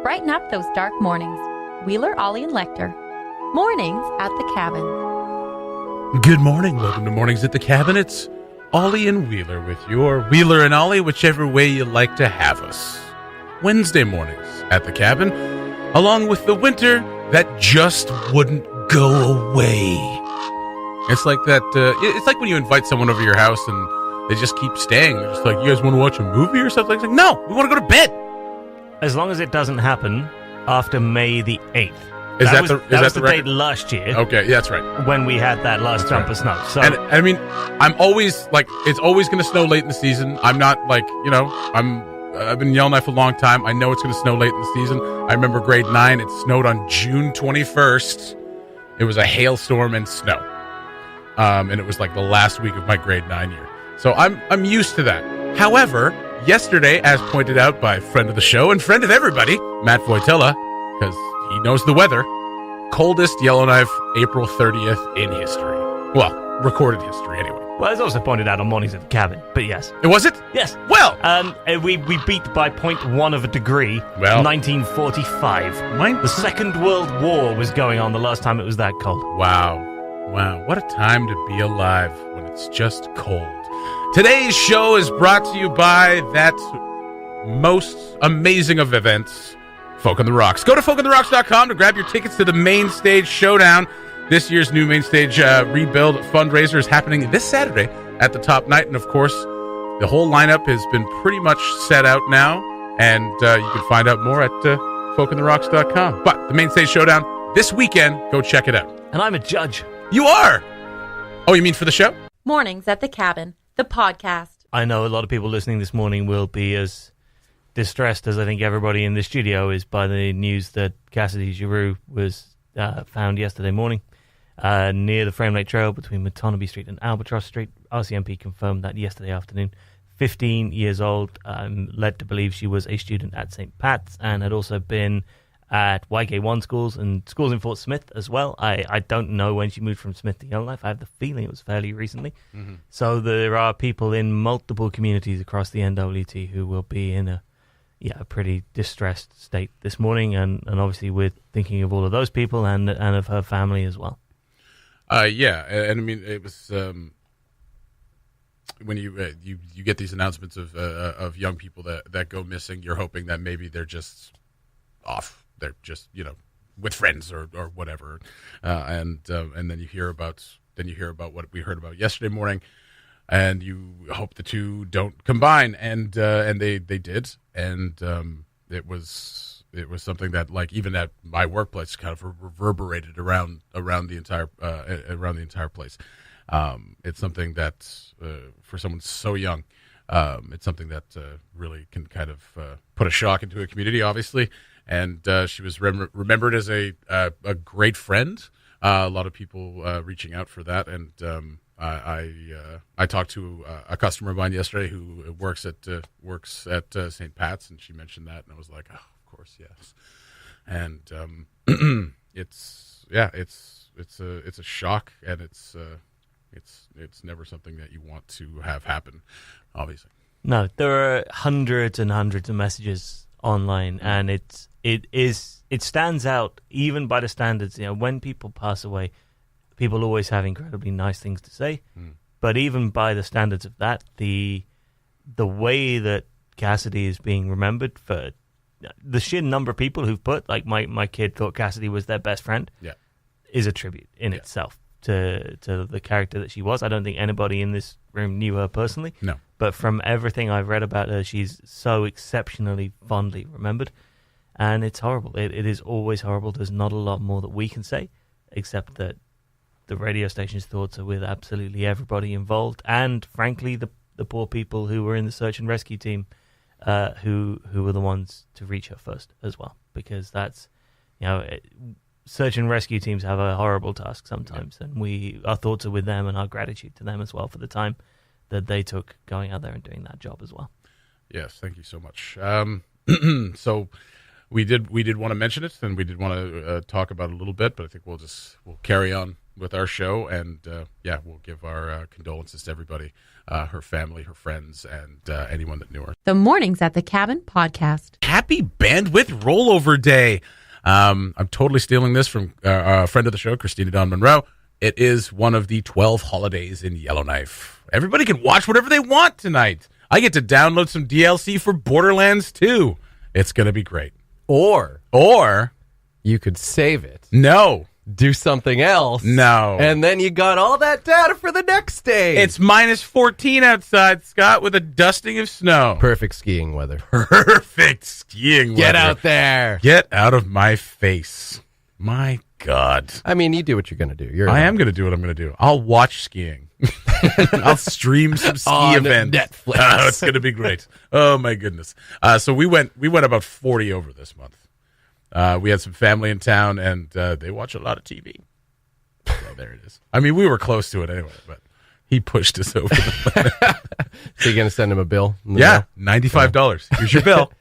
Brighten up those dark mornings. Wheeler, Ollie, and Lekter. Mornings at the Cabin. Good morning. Welcome to Mornings at the Cabin. It's Ollie and Wheeler with you, or Wheeler and Ollie, whichever way you like to have us. Wednesday mornings at the Cabin, along with the winter that just wouldn't go away. It's like that. It's like when you invite someone over your house and they just keep staying. They're just like, "You guys want to watch a movie or something?" It's like, "No, we want to go to bed." As long as it doesn't happen after May the 8th. That was the date last year. Okay, yeah, that's right. When we had that last jump of snow. So, and I mean, I'm always like, it's always going to snow late in the season. I'm not like, I've been yelling at for a long time. I know it's going to snow late in the season. I remember grade 9. It snowed on June 21st. It was a hailstorm and snow, and it was like the last week of my grade 9 year. So I'm used to that. However, yesterday, as pointed out by friend of the show and friend of everybody, Matt Voitella, because he knows the weather, coldest Yellowknife April 30th in history. Well, recorded history anyway. Well, it's also pointed out on Mornings at the Cabin, but yes. Was it? Yes. Well, we beat by 0.1 of a degree. Well, 1945. The Second World War was going on the last time it was that cold. Wow. What a time to be alive when it's just cold. Today's show is brought to you by that most amazing of events, Folk on the Rocks. Go to folkontherocks.com to grab your tickets to the Main Stage Showdown. This year's new Main Stage Rebuild fundraiser is happening this Saturday at the top night. And, of course, the whole lineup has been pretty much set out now. And you can find out more at folkontherocks.com. But the Main Stage Showdown this weekend, go check it out. And I'm a judge. You are? Oh, you mean for the show? Mornings at the Cabin, the podcast. I know a lot of people listening this morning will be as distressed as I think everybody in the studio is by the news that Cassidy Giroux was found yesterday morning near the Frame Lake Trail between Matonabee Street and Albatross Street. RCMP confirmed that yesterday afternoon. 15 years old, led to believe she was a student at St. Pat's and had also been at YK1 schools and schools in Fort Smith as well. I don't know when she moved from Smith to Yellowknife. I have the feeling it was fairly recently. Mm-hmm. So there are people in multiple communities across the NWT who will be in a pretty distressed state this morning, and obviously we're thinking of all of those people and of her family as well. And I mean, it was when you get these announcements of young people that go missing, you're hoping that maybe they're just off. They're just, with friends or whatever, and then you hear about what we heard about yesterday morning, and you hope the two don't combine, and they did, and it was something that, like, even at my workplace kind of reverberated around the entire place. It's something that for someone so young, it's something that really can kind of put a shock into a community, obviously. And she was remembered as a great friend. A lot of people reaching out for that, and I talked to a customer of mine yesterday who works at St. Pat's, and she mentioned that, and I was like, oh, of course, yes. And it's a shock, and it's never something that you want to have happen, obviously. No, there are hundreds and hundreds of messages online, and it stands out even by the standards. When people pass away, people always have incredibly nice things to say, but even by the standards of that, the way that Cassidy is being remembered, for the sheer number of people who've put, like, my kid thought Cassidy was their best friend, is a tribute in itself to the character that she was. I don't think anybody in this room knew her personally. No. But from everything I've read about her, she's so exceptionally fondly remembered. And it's horrible. It is always horrible. There's not a lot more that we can say, except that the radio station's thoughts are with absolutely everybody involved. And, frankly, the poor people who were in the search and rescue team, who were the ones to reach her first as well. Because that's, search and rescue teams have a horrible task sometimes. And our thoughts are with them, and our gratitude to them as well for the time that they took going out there and doing that job as well. Yes, thank you so much. So we did want to mention it, and we did want to talk about it a little bit, but I think we'll carry on with our show, and we'll give our condolences to everybody, her family, her friends, and anyone that knew her. The Mornings at the Cabin podcast. Happy Bandwidth Rollover Day. I'm totally stealing this from a friend of the show, Christina Dawn Monroe. It is one of the 12 holidays in Yellowknife. Everybody can watch whatever they want tonight. I get to download some DLC for Borderlands 2. It's going to be great. Or you could save it. No. Do something else. No. And then you got all that data for the next day. It's minus 14 outside, Scott, with a dusting of snow. perfect skiing weather. Perfect skiing weather. Get out there. Get out of my face. My God. I mean, you do what you're going to do. I am going to do what I'm going to do. I'll watch skiing. I'll stream some ski On events. Netflix. Oh, it's going to be great. Oh, my goodness. So we went about 40 over this month. We had some family in town, and they watch a lot of TV. So there it is. I mean, we were close to it anyway, but he pushed us over the limit. So you're going to send him a bill? Yeah, $95. Here's your bill.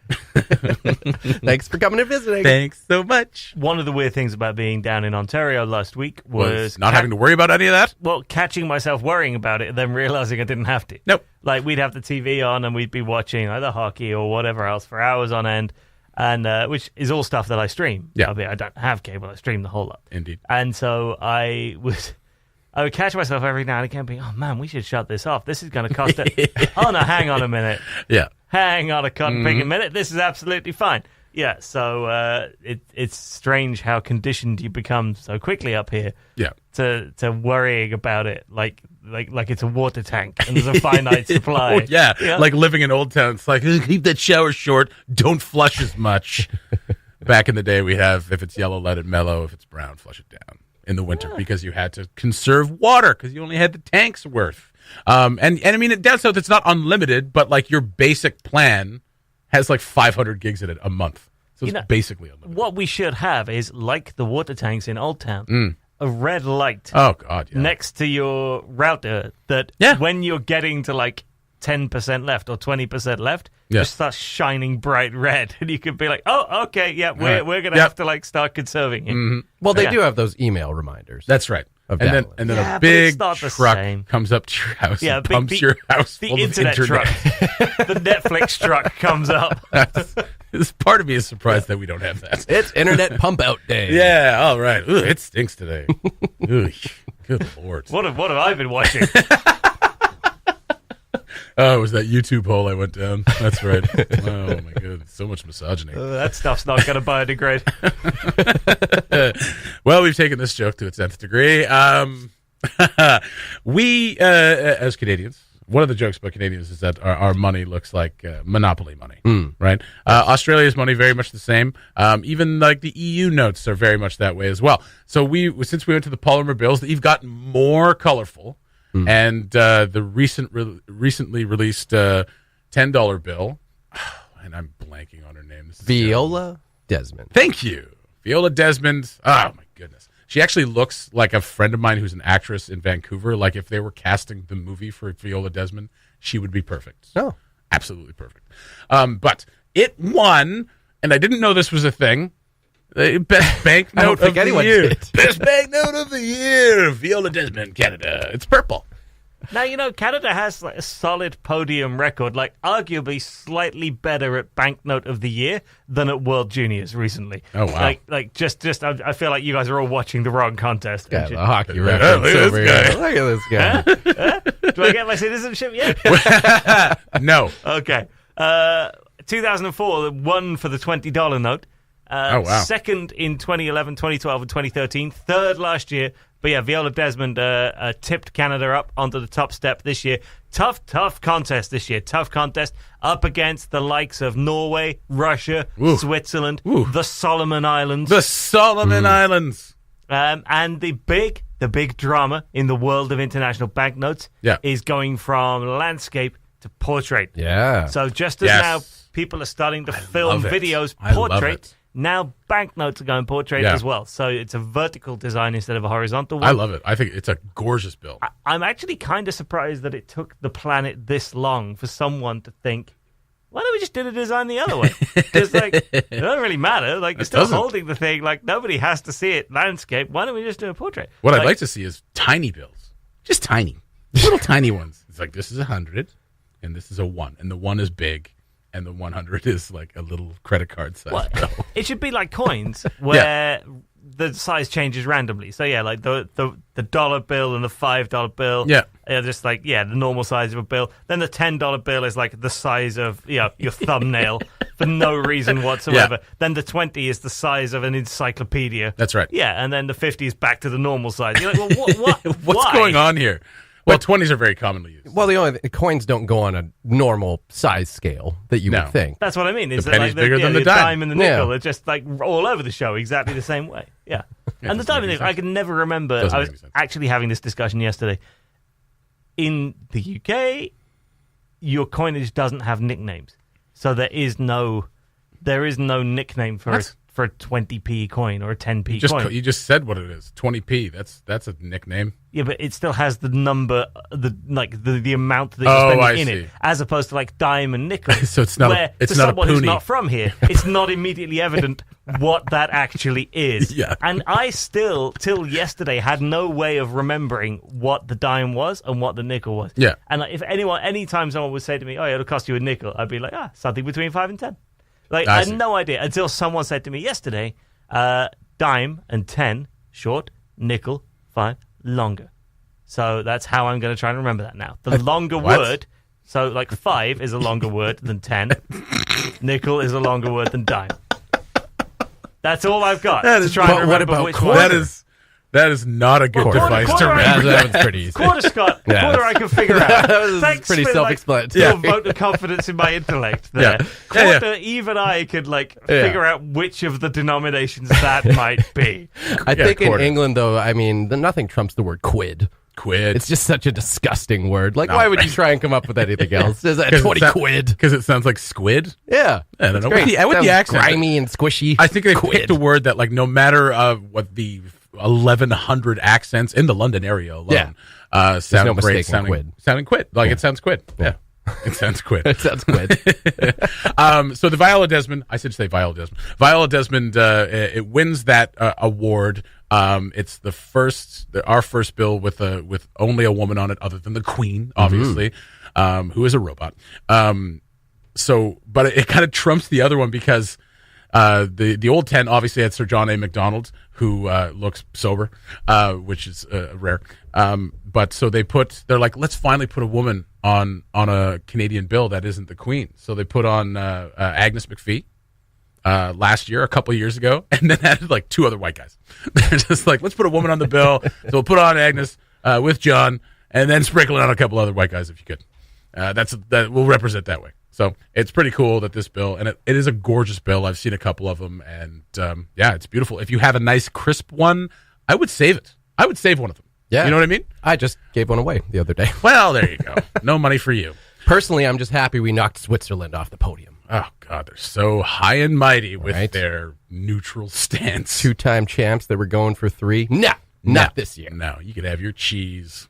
Thanks for coming and visiting. Thanks so much. One of the weird things about being down in Ontario last week was not having to worry about any of that? Well, catching myself worrying about it and then realizing I didn't have to. Nope. Like, we'd have the TV on and we'd be watching either hockey or whatever else for hours on end, and which is all stuff that I stream. Yeah. I mean, I don't have cable. I stream the whole lot. Indeed. And so I would catch myself every now and again being, oh, man, we should shut this off. This is going to cost it. Oh, no, hang on a minute. Yeah. Hang on a cotton pig a minute. This is absolutely fine. Yeah, so it's strange how conditioned you become so quickly up here. Yeah. To worrying about it like it's a water tank and there's a finite supply. Oh, yeah, like living in Old Town. It's like, keep that shower short. Don't flush as much. Back in the day, we have, if it's yellow, let it mellow. If it's brown, flush it down in the winter because you had to conserve water because you only had the tank's worth. And I mean, down south, it's not unlimited, but like your basic plan has like 500 gigs in it a month. So it's basically unlimited. What we should have is, like the water tanks in Old Town, a red light next to your router that when you're getting to like 10% left or 20% left, just starts shining bright red. And you could be like, oh, okay, we're going to have to like start conserving it. Mm-hmm. Well, they do have those email reminders. That's right. And then a big truck comes up to your house and pumps your house full of internet. Truck. The Netflix truck comes up. This part of me is surprised that we don't have that. It's Internet Pump Out Day. Yeah, all right. Ooh, it stinks today. Ooh, good Lord. What have I been watching? Oh, it was that YouTube hole I went down. That's right. Oh, my goodness. So much misogyny. That stuff's not going to biodegrade. Well, we've taken this joke to its nth degree. We, as Canadians, one of the jokes about Canadians is that our money looks like monopoly money, right? Australia's money, very much the same. Even like the EU notes are very much that way as well. So since we went to the polymer bills, they've gotten more colorful. And the recently released $10 bill, and I'm blanking on her name. Viola Desmond. Thank you. Viola Desmond. Oh, my goodness. She actually looks like a friend of mine who's an actress in Vancouver. Like if they were casting the movie for Viola Desmond, she would be perfect. Oh. Absolutely perfect. But it won, and I didn't know this was a thing. The best banknote of the year. Best banknote of the year. Viola Desmond, Canada. It's purple. Now, Canada has like a solid podium record, like arguably slightly better at banknote of the year than at World Juniors recently. Oh, wow. Like just I feel like you guys are all watching the wrong contest. Yeah, the hockey reference over here. Look at this guy. Do I get my citizenship yet? No. Okay. 2004, won for the $20 note. Oh, wow. Second in 2011, 2012, and 2013. Third last year. But yeah, Viola Desmond tipped Canada up onto the top step this year. Tough contest this year. Tough contest up against the likes of Norway, Russia, Switzerland, the Solomon Islands. The Solomon Islands. And the big drama in the world of international banknotes is going from landscape to portrait. Yeah. So just as now people are starting to film videos portrait, now banknotes are going portrait as well. So it's a vertical design instead of a horizontal one. I love it. I think it's a gorgeous bill. I'm actually kind of surprised that it took the planet this long for someone to think, why don't we just do the design the other way? Because, like, it doesn't really matter. Like, you're still holding the thing. Like, nobody has to see it landscape. Why don't we just do a portrait? What I'd like to see is tiny bills. Just tiny. Little tiny ones. It's like, this is 100, and this is a 1. And the 1 is big, and the 100 is like a little credit card size bill. It should be like coins, where the size changes randomly. So, yeah, like the dollar bill and the $5 bill. Yeah. Just like, the normal size of a bill. Then the $10 bill is like the size of your thumbnail for no reason whatsoever. Yeah. Then the 20 is the size of an encyclopedia. That's right. Yeah, and then the 50 is back to the normal size. You're like, well, what? What's why? going on here? Well, 20s are very commonly used. Well, the coins don't go on a normal size scale that you would think. That's what I mean. Is The that penny's like bigger than the dime. and the nickel are just like all over the show exactly the same way. Yeah. And the dime and nickel, I can never remember. Doesn't I make was sense. actually having this discussion yesterday. In the UK, your coinage doesn't have nicknames. So there is no nickname for a 20p coin or a 10p coin. You just said what it is. 20p. That's a nickname. Yeah, but it still has the number, the amount that you're spending in it, as opposed to like dime and nickel. So it's not. It's to not someone a who's poonie. not from here, it's not immediately evident what that actually is. Yeah. And I still, till yesterday, had no way of remembering what the dime was and what the nickel was. Yeah. And like, anytime someone would say to me, "Oh, it'll cost you a nickel," I'd be like, something between 5 and 10. Like, I had no idea until someone said to me yesterday, dime and 10 short, nickel 5 longer. So that's how I'm going to try and remember that now. The longer word, so like 5 is a longer word than 10. Nickel is a longer word than dime. That's all I've got to try and remember which one. That is not a good device to quarter remember. That was pretty easy. Quarter, Scott. Yeah. Quarter I can figure out. That was Thanks pretty for, self-explanatory. your vote of confidence in my intellect there. Yeah. Quarter, even I could figure out which of the denominations that might be. I think quarter. in England, though, I mean, nothing trumps the word quid. Quid. It's just such a disgusting word. Like, why would you try and come up with anything else? Is that 20 quid? Because it sounds like squid. Yeah. I don't know. Great. With the accent. Grimy and squishy. I think they quid. picked a word that, like, no matter what the 1,100 accents in the London area alone sound no great. mistaking quid. Sounding quid. Like, it sounds quid. Yeah. It sounds quid. It sounds quid. So the Viola Desmond, I should say Viola Desmond. Viola Desmond, it wins that award. It's our first bill with only a woman on it, other than the Queen, obviously, who is a robot. But it kind of trumps the other one because the old 10 obviously had Sir John A. Macdonald, who looks sober, which is rare. But so they're like, let's finally put a woman on a Canadian bill that isn't the Queen. So they put on Agnes McPhee last year, a couple of years ago, and then added like 2 other white guys. They're just like, let's put a woman on the bill. So we'll put on Agnes with John, and then sprinkle in a couple other white guys if you could. That will represent that way. So it's pretty cool that this bill, and it is a gorgeous bill. I've seen a couple of them, and it's beautiful. If you have a nice crisp one, I would save it. I would save one of them. Yeah. You know what I mean? I just gave one away the other day. Well, there you go. No money for you. Personally, I'm just happy we knocked Switzerland off the podium. Oh, God, they're so high and mighty with their neutral stance. 2-time champs that were going for 3. Not this year. No, you could have your cheese.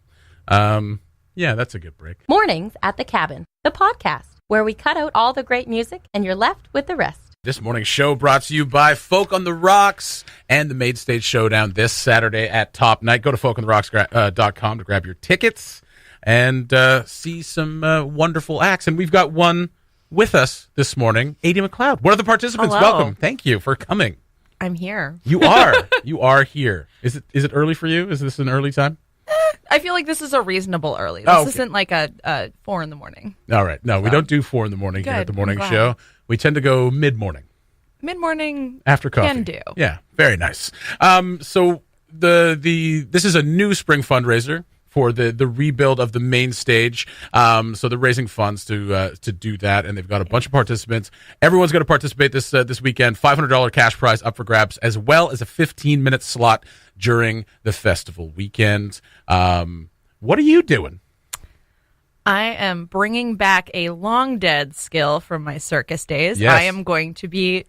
Yeah, that's a good break. Mornings at the Cabin, the podcast, where we cut out all the great music and you're left with the rest. This morning's show brought to you by Folk on the Rocks and the Main Stage Showdown this Saturday at Top Night. Go to folkontherocks.com to grab your tickets and see some wonderful acts. And we've got one with us this morning, Ady McLeod, one of the participants. Hello. Welcome. Thank you for coming. I'm here. You are. You are here. Is it early for you? Is this an early time? I feel like this is a reasonable early. This isn't like a 4 in the morning. All right. No, we don't do 4 in the morning here at the morning show. We tend to go mid-morning. Mid-morning After coffee. can do. Yeah, very nice. So this is a new spring fundraiser for the rebuild of the main stage. So they're raising funds to do that, and they've got a bunch of participants. Everyone's going to participate this weekend. $500 cash prize up for grabs, as well as a 15-minute slot during the festival weekend. What are you doing? I am bringing back a long dead skill from my circus days. Yes. I am going to be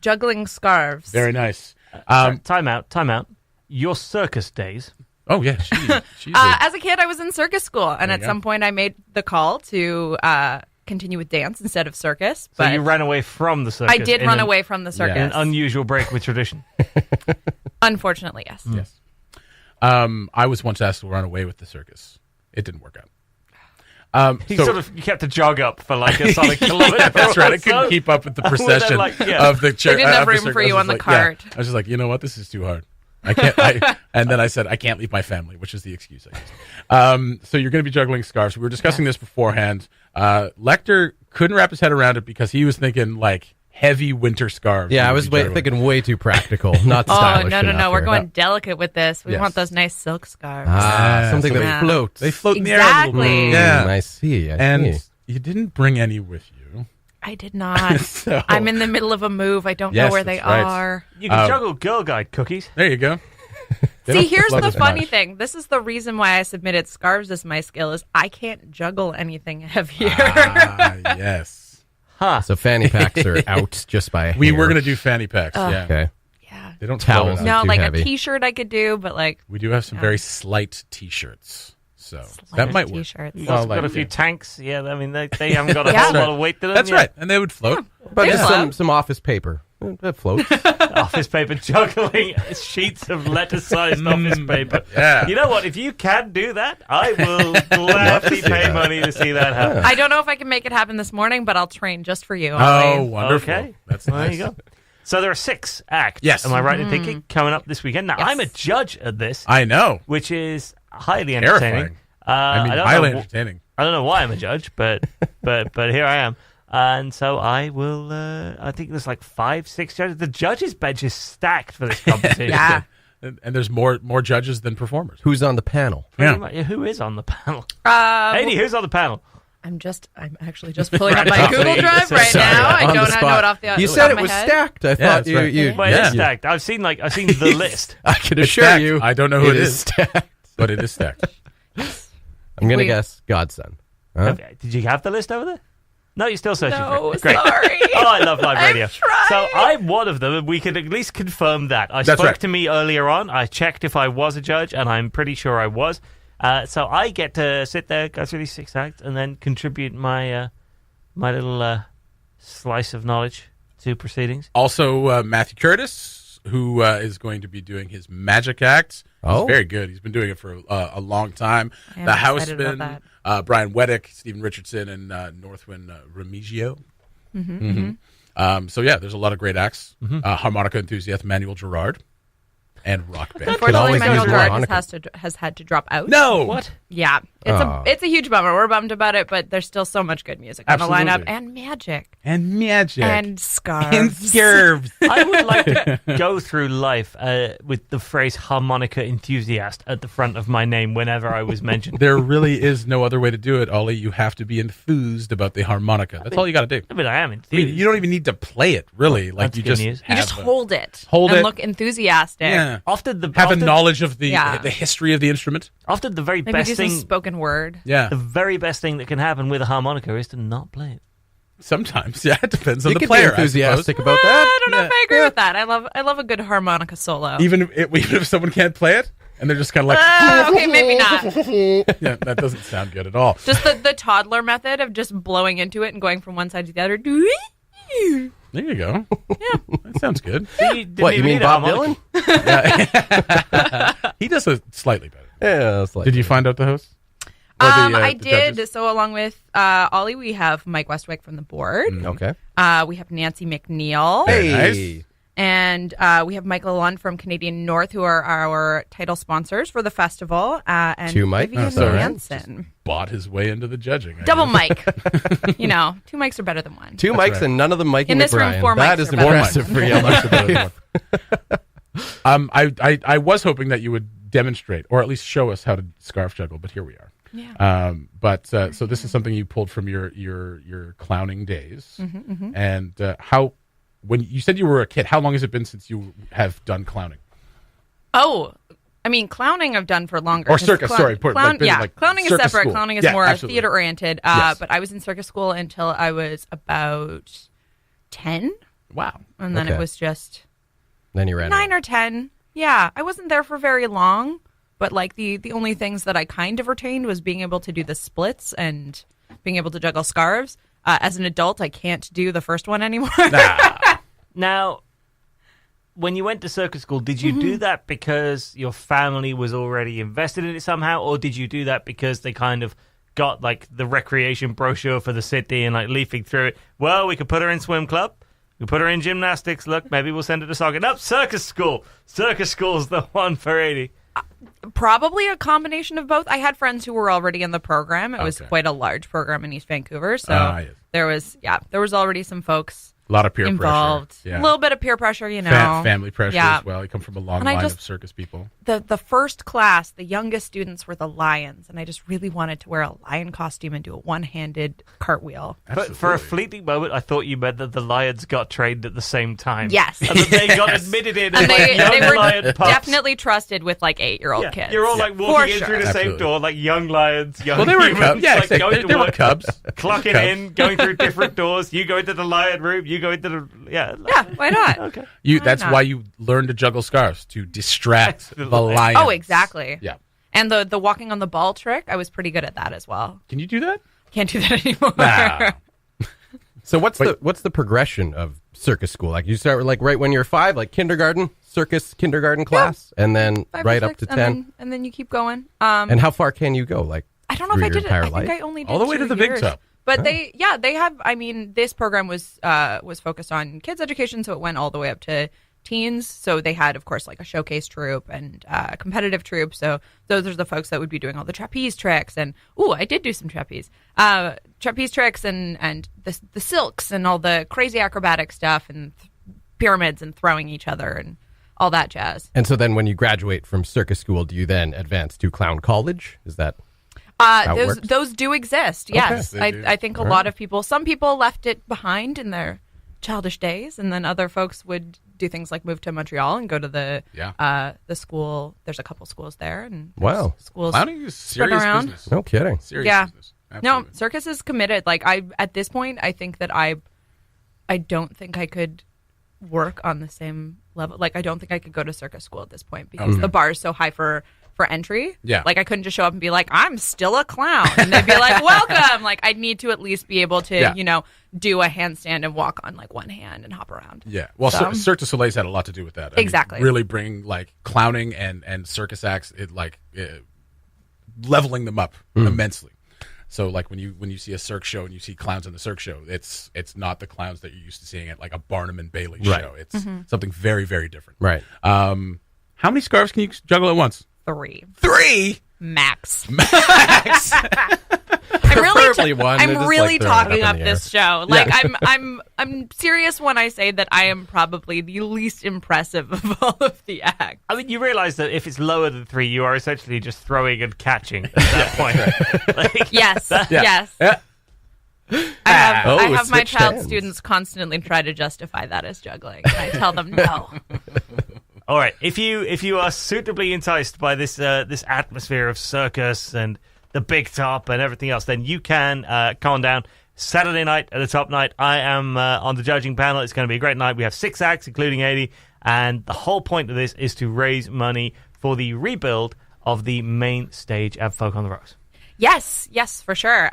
juggling scarves. Very nice. Time out. Your circus days. Oh, yeah. She's As a kid, I was in circus school, and at you go. some point I made the call to continue with dance instead of circus. So But you ran away from the circus. I did run away from the circus. In an unusual break with tradition. Unfortunately, yes. Yes. I was once asked to run away with the circus. It didn't work out. You kept to jog up for like a solid kilometer. That's right. I or couldn't so. keep up with the procession of the church. They didn't have room for you on the cart. I was just like, you know what? This is too hard. I can't. And then I said, I can't leave my family, which is the excuse I used. So you're going to be juggling scarves. We were discussing this beforehand. Lekter couldn't wrap his head around it because he was thinking like heavy winter scarves. Yeah, I was thinking way too practical, not stylish. No. We're going enough. delicate with this. We Yes. want those nice silk scarves. Something so that floats. They float in the air a little bit. Exactly. Yeah. I see. And you didn't bring any with you. I did not. So- I'm in the middle of a move. I don't know Yes, where they that's right. are. You can juggle Girl Guide cookies. There you go. They See, don't here's float the as funny much. thing. This is the reason why I submitted scarves as my skill is I can't juggle anything heavier. Yes. So fanny packs are out just by a We hair. were going to do fanny packs. Yeah. Okay. Yeah. They don't Towels. float. No, too like heavy. a t-shirt I could do, but like We do have some very slight T-shirts. So that might work. t-shirts. You've Well, also got like- a few tanks. Yeah, I mean, they haven't got a Yeah. whole lot of weight to them. That's yeah. right. And they would float. But They just float. some office paper. That floats. Office paper juggling sheets of letter-sized office paper. Yeah. You know what? If you can do that, I will gladly pay money to see that happen. I don't know if I can make it happen this morning, but I'll train just for you. Oh, Ollie. wonderful. Okay. That's There nice. you go. So there are 6 acts. Yes. Am I right in thinking? Coming up this weekend. Now, Yes. I'm a judge at this, I know. which is highly entertaining. Terrifying. I mean, don't highly know, entertaining. I don't know why I'm a judge, but here I am. And so I will, I think there's like 5, 6 judges. The judges' bench is stacked for this competition. Yeah. And there's more judges than performers. Who's on the panel? Pretty Yeah. much. Who is on the panel? Um, Ady, who's on the panel? I'm actually just pulling up my Right. Google Drive right Sorry, now. I On don't the know spot. it off the You top said of it my was head. stacked. I thought that's you. right. you Well, Yeah. it's stacked. I've seen the list. I can It's assure stacked. you. I don't know who it it is. stacked. But it is stacked. I'm going to We- guess Godson. Huh? Did you have the list over there? No, you're still searching for No, it. Great. sorry. Oh, I love live radio. trying. So I'm one of them, and we can at least confirm that. I That's spoke right. to me earlier on. I checked if I was a judge, and I'm pretty sure I was. So I get to sit there, go through these 6 acts, and then contribute my my little slice of knowledge to proceedings. Also, Matthew Curtis, who is going to be doing his magic act. Oh. He's very good. He's been doing it for a long time. I am The excited about Houseman, Brian Weddick, Stephen Richardson, and Northwind Remigio. So, yeah, there's a lot of great acts. Harmonica enthusiast Manuel Gerard and rock band. Unfortunately, always Manuel use Gerard harmonica. has had to drop out. No! What? Yeah, it's a huge bummer. We're bummed about it, but there's still so much good music on the Absolutely. lineup and magic And magic. and scarves. And scarves. I would like to go through life with the phrase harmonica enthusiast at the front of my name whenever I was mentioned. There really is no other way to do it, Ollie. You have to be enthused about the harmonica. That's all you got to do. I mean, I am I mean, enthused. you don't even need to play it, really. Like That's you good just news. You just have hold it, Hold and it. look enthusiastic. Yeah. Often the Have a often, knowledge of the Yeah. the history of the instrument. often the very Maybe best do some thing, spoken word. Yeah. the very best thing that can happen with a harmonica is to not play it. Sometimes, yeah, it depends on You the could player. be enthusiastic about I that. don't know if I agree with that. I love a good harmonica solo. Even if someone can't play it, and they're just kind of like, Okay, maybe not. yeah, that doesn't sound good at all. Just the toddler method of just blowing into it and going from one side to the other. There you go. Yeah, that sounds good. What, you mean Bob Dylan? He does it slightly better. Yeah, that's like Did you find out the host? Or the, I the did. judges? So along with Ollie, we have Mike Westwick from the board. Okay. We have Nancy McNeil. Very Hey. nice. And we have Michael Lund from Canadian North, who are our title sponsors for the festival. And Two Mike? Vivian Oh, sorry. Hansen. Bought his way into the judging. I Double guess. mic. You know, 2 mics are better than one. Two That's mics right. and none of them Mikey In this room, McBrien. 4 That mics is are better. impressive for Yeah, you. much better than one. I was hoping that you would demonstrate, or at least show us how to scarf juggle, but here we are. Yeah. So this is something you pulled from your clowning days, and how when you said you were a kid, how long has it been since you have done clowning? Oh, I mean, clowning I've done for longer. Or 'cause circus, sorry, like been yeah, like clowning is circus separate. school. Clowning is Yeah, more absolutely. theater oriented. Yes. But I was in circus school until I was about 10, Wow. and then Okay. it was just Then you ran 9 away. or 10. Yeah, I wasn't there for very long, but like the only things that I kind of retained was being able to do the splits and being able to juggle scarves. as an adult, I can't do the first one anymore. Now, when you went to circus school, did you do that because your family was already invested in it somehow, or did you do that because they kind of got like the recreation brochure for the city and like leafing through it? Well, we could put her in swim club. We put her in gymnastics. Look, maybe we'll send her to soccer. Nope, circus school. Circus school's the one for Ady. Probably a combination of both. I had friends who were already in the program. It was quite a large program in East Vancouver, so yes. there was already some folks A lot of peer involved. pressure. Yeah. A little bit of peer pressure, Family pressure Yeah. as well. You come from a long And I line just- of circus people. The first class, the youngest students were the lions, and I just really wanted to wear a lion costume and do a one-handed cartwheel. But for a fleeting moment, I thought you meant that the lions got trained at the same time. Yes. And that they got admitted in as And like they young were lion pups. definitely trusted with like 8-year-old kids. You're all like For walking in sure. through the same Absolutely. door, like young lions, young Well, they were humans, cubs. Yeah, like exactly. going to They were work, cubs. clocking Cubs. in, going through different doors. You go into the lion room, you go into the Yeah, why not? Okay. That's not? why you learn to juggle scarves, to distract the Absolutely. lions. Oh, exactly. Yeah. And the walking on the ball trick, I was pretty good at that as well. Can you do that? Can't do that anymore. Nah. So what's the progression of circus school? Like you start with, like right when you're 5, like circus kindergarten class, and then 5 or right up 6, to and 10. and then you keep going. And how far can you go? Like I don't know through if I your did it. entire I think life? I only did All the way 2 to the big years. top. But they have. I mean, this program was focused on kids education, so it went all the way up to teens. So they had, of course, like a showcase troupe and a competitive troupe. So those are the folks that would be doing all the trapeze tricks. And I did do some trapeze tricks and the silks and all the crazy acrobatic stuff and pyramids and throwing each other and all that jazz. And so then when you graduate from circus school, do you then advance to clown college? Is that how it works? Those do exist. Yes, They do. I think a lot of people. Some people left it behind in their childish days, and then other folks would do things like move to Montreal and go to the school. There's a couple schools there, and there's Wow. schools. Clowning is spread serious around. business. No kidding. Serious Yeah. business. No, Absolutely. circus is committed. Like at this point, I think that I don't think I could work on the same level. Like I don't think I could go to circus school at this point because the bar is so high for entry. Yeah. Like I couldn't just show up and be like, I'm still a clown. And they'd be like, welcome. Like I'd need to at least be able to, do a handstand and walk on like one hand and hop around. Yeah. Well, So- Cirque du Soleil's had a lot to do with that. I mean, Exactly. really bring like clowning and circus acts, leveling them up immensely. So like when you see a Cirque show and you see clowns in the Cirque show, it's not the clowns that you're used to seeing at like a Barnum and Bailey Right. show. It's something very, very different. Right. How many scarves can you juggle at once? 3 3. max. Max. Preferably one. I'm Just, really like, throwing it talking up up in the this show. Like I'm serious when I say that I am probably the least impressive of all of the acts. I mean, you realize that if it's lower than 3, you are essentially just throwing and catching at that point. Like, Yes, yes. Yeah. I have my switched child hands. students constantly try to justify that as juggling. And I tell them no. all right, if you are suitably enticed by this atmosphere of circus and the big top and everything else, then you can come on down Saturday night at the top night. I am on the judging panel. It's going to be a great night. We have 6 acts, including Ady, and the whole point of this is to raise money for the rebuild of the main stage at Folk on the Rocks. Yes, for sure.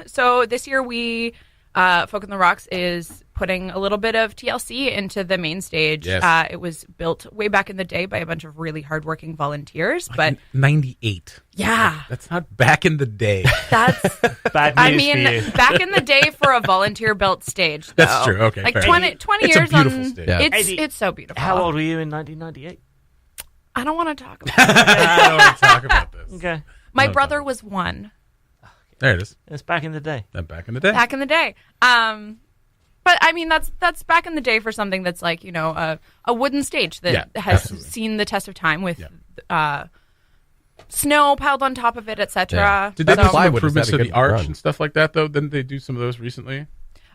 So this year we, Folk on the Rocks is putting a little bit of TLC into the main stage. Yes. It was built way back in the day by a bunch of really hardworking volunteers, but 98. yeah, That's not back in the day. that's. Bad news I for mean, you. back in the day for a volunteer-built stage, though. That's true. Okay, like fair 20 enough. 20 It's a years beautiful on. stage. Yeah. It's so beautiful. How old were you in 1998? I don't want to talk about it. I don't want to talk about this. Okay, My brother was 1 There it is. it's back in the day. Then back in the day. back in the day. But I mean, that's back in the day for something that's like, a wooden stage that Yeah, has absolutely. seen the test of time with snow piled on top of it, etc. Yeah. Did they do some Plywood, is improvements that to a the good arch run? and stuff like that, though? Didn't they do some of those recently?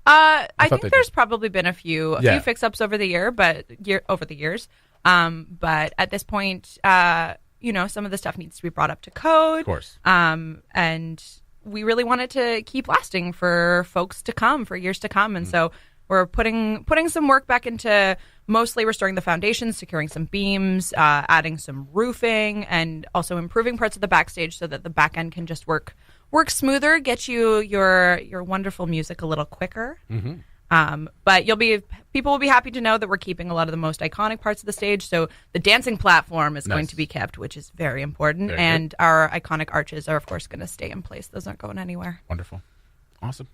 I thought think they there's did. probably been a few Yeah. fix-ups over the years. But at this point, some of the stuff needs to be brought up to code. Of course. And we really want it to keep lasting for folks to come, for years to come. And so we're putting some work back into mostly restoring the foundations, securing some beams, adding some roofing, and also improving parts of the backstage so that the back end can just work work smoother, get you your wonderful music a little quicker. But people will be happy to know that we're keeping a lot of the most iconic parts of the stage. So the dancing platform is going to be kept, which is very important. Very and our iconic arches are, of course, going to stay in place. Those aren't going anywhere. Wonderful. Awesome.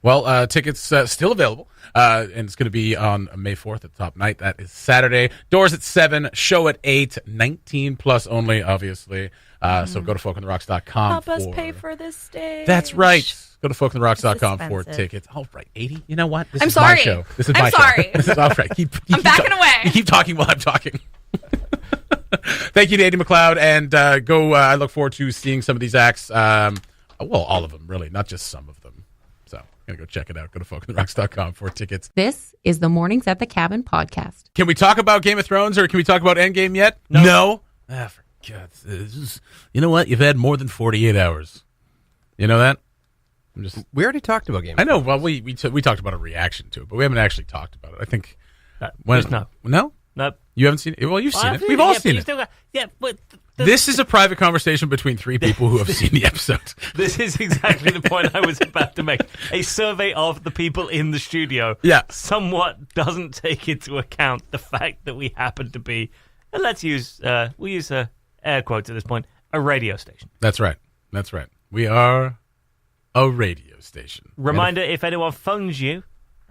Well, tickets still available, and it's going to be on May 4th at the top night. That is Saturday. Doors at 7, show at 8, 19 plus only, obviously. So go to folkontherocks.com. Help us pay for this stage. That's right. Go to folkontherocks.com It's for expensive. tickets. All right, 80. You know what? This I'm is sorry. my show. This is I'm my sorry. show. This is all right. I'm backing away. You keep talking while I'm talking. Thank you to Ady McLeod, and I look forward to seeing some of these acts. Well, all of them, really, not just some of them. So I'm going to go check it out. Go to folkontherocks.com for tickets. This is the Mornings at the Cabin podcast. Can we talk about Game of Thrones, or can we talk about Endgame yet? No? For God's sake. You know what? You've had more than 48 hours. You know that? We already talked about Game of I know. Thrones. Well, we talked about a reaction to it, but we haven't actually talked about it. I think. No. No? You haven't seen it? Well, you've seen it. We've all seen it. But This is a private conversation between 3 people who have seen the episode. this is exactly the point I was about to make. A survey of the people in the studio somewhat doesn't take into account the fact that we happen to be, and we'll use air quotes at this point, a radio station. That's right. We are a radio station. Reminder, if anyone phones you,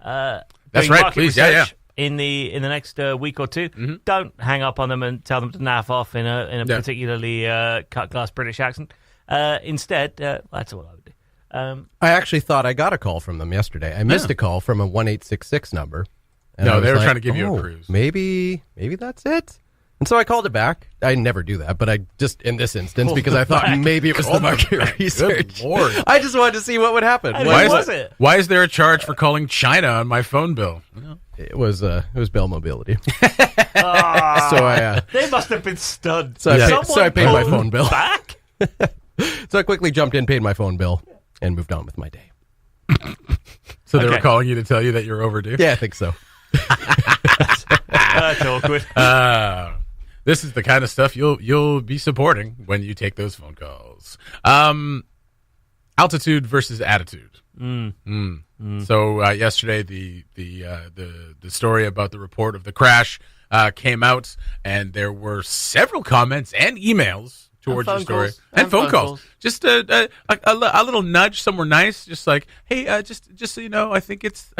That's doing right, market please. research in the next week or two, don't hang up on them and tell them to naff off in a particularly cut glass British accent. Instead, that's all I would do. I actually thought I got a call from them yesterday. I missed a call from a 1866 number. And No, I was they were like, trying to give you a cruise. Maybe that's it. And so I called it back. I never do that, but I just, in this instance, because I thought maybe it was the market research. Good Lord. I just wanted to see what would happen. And Why what is was it? Why is there a charge for calling China on my phone bill? It was Bell Mobility. So I They must have been stunned. so I paid my called phone bill. back. So I quickly jumped in, paid my phone bill, and moved on with my day. So they were Okay. calling you to tell you that you're overdue? Yeah, I think so. That's awkward. This is the kind of stuff you'll be supporting when you take those phone calls. Altitude versus attitude. So yesterday, the story about the report of the crash came out, and there were several comments and emails towards phone your story calls. and And phone phone calls. calls. Just a little nudge somewhere nice, just like, hey, just so you know, I think it's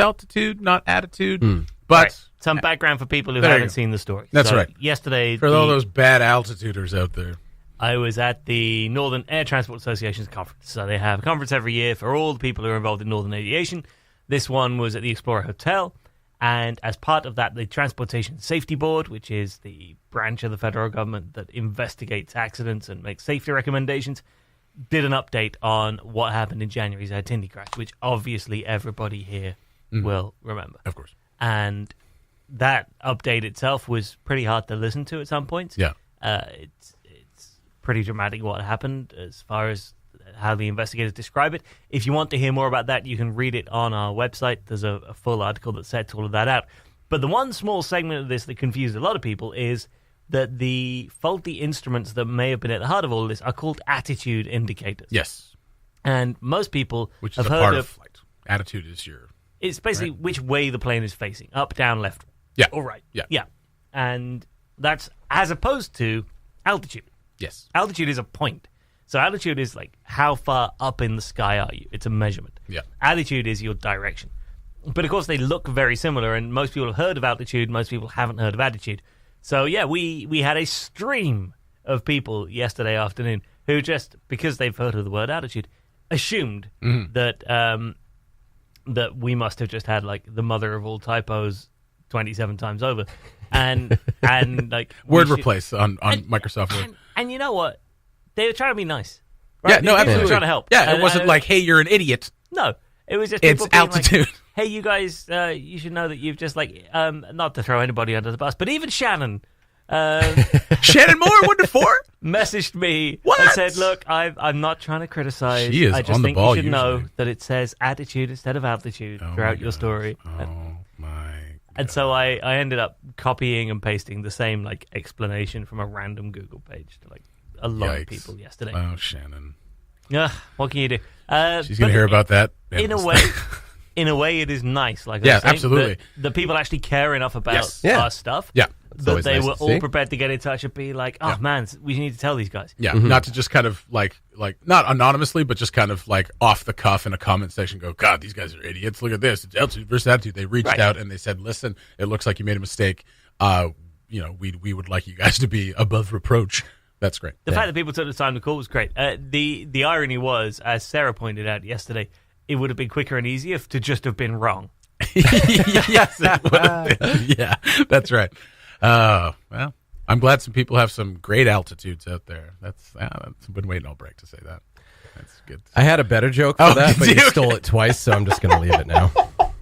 altitude, not attitude. But Right. Some background for people who There you haven't go. seen the story. That's right. Yesterday, for all those bad altituders out there. I was at the Northern Air Transport Association's conference. So they have a conference every year for all the people who are involved in northern aviation. This one was at the Explorer Hotel. And as part of that, the Transportation Safety Board, which is the branch of the federal government that investigates accidents and makes safety recommendations, did an update on what happened in January's Air Tindy crash, which obviously everybody here will remember. Of course. And that update itself was pretty hard to listen to at some points. Yeah. It's pretty dramatic what happened as far as how the investigators describe it. If you want to hear more about that, you can read it on our website. There's a full article that sets all of that out. But the one small segment of this that confused a lot of people is that the faulty instruments that may have been at the heart of all this are called attitude indicators. Yes. And most people Which is have a heard part of of flight. Attitude is your... it's basically which way the plane is facing, up, down, left, Yeah. or right. Yeah. And that's as opposed to altitude. Yes. Altitude is a point. So altitude is like how far up in the sky are you? It's a measurement. Yeah. Attitude is your direction. But of course they look very similar, and most people have heard of altitude, most people haven't heard of attitude. So yeah, we had a stream of people yesterday afternoon who just, because they've heard of the word attitude, assumed that that we must have just had like the mother of all typos 27 times over. And like Word replace on Microsoft Word. and you know what? They were trying to be nice. Yeah, Right? no, These people were absolutely. trying to help. Yeah, it And- wasn't like, hey, you're an idiot. No, it was just It's people being altitude. Like, hey, you guys, you should know that you've just like not to throw anybody under the bus, but even Shannon Shannon Moore, 1 to 4? messaged me What? and said, "Look, I'm not trying to criticize. She is I just on the think ball you should know usually. that it says attitude instead of altitude throughout your story." Oh, my... And so I ended up copying and pasting the same like explanation from a random Google page to like a lot of Yikes. people yesterday. Oh, Shannon. What can you do? She's going to hear about that. In a way, it is nice. Like Yeah, I was saying, absolutely. The people actually care enough about Yes. Yeah. our stuff. Yeah. That they nice were to all see. prepared to get in touch and be like, "Oh man, we need to tell these guys." Yeah, not to just kind of like not anonymously, but just kind of like off the cuff in a comment section go, God, these guys are idiots. Look at this. It's altitude versus attitude. They reached out and they said, listen, it looks like you made a mistake. We would like you guys to be above reproach. That's great. The fact that people took the time to call was great. The irony was, as Sarah pointed out yesterday, it would have been quicker and easier to just have been wrong. Yes, it would have been. Yeah, that's right. Well, I'm glad some people have some great altitudes out there. That's been waiting all break to say that. That's good. I had a better joke for that, but you stole it twice, so I'm just going to leave it now.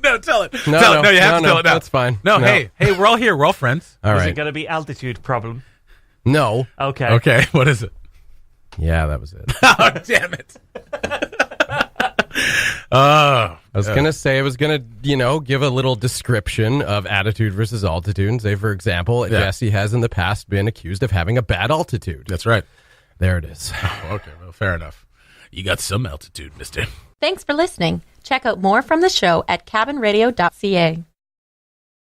No, tell it. No, tell it. No, you have to tell it now. That's fine. No, No. hey, we're all here. We're all friends. All Is right. it going to be altitude problem? No. Okay. Okay, what is it? Yeah, that was it. Oh, damn it. I was going to say, I was going to, give a little description of attitude versus altitude and say, for example, Jesse has in the past been accused of having a bad altitude. That's right. There it is. Okay, well, fair enough. You got some altitude, mister. Thanks for listening. Check out more from the show at cabinradio.ca.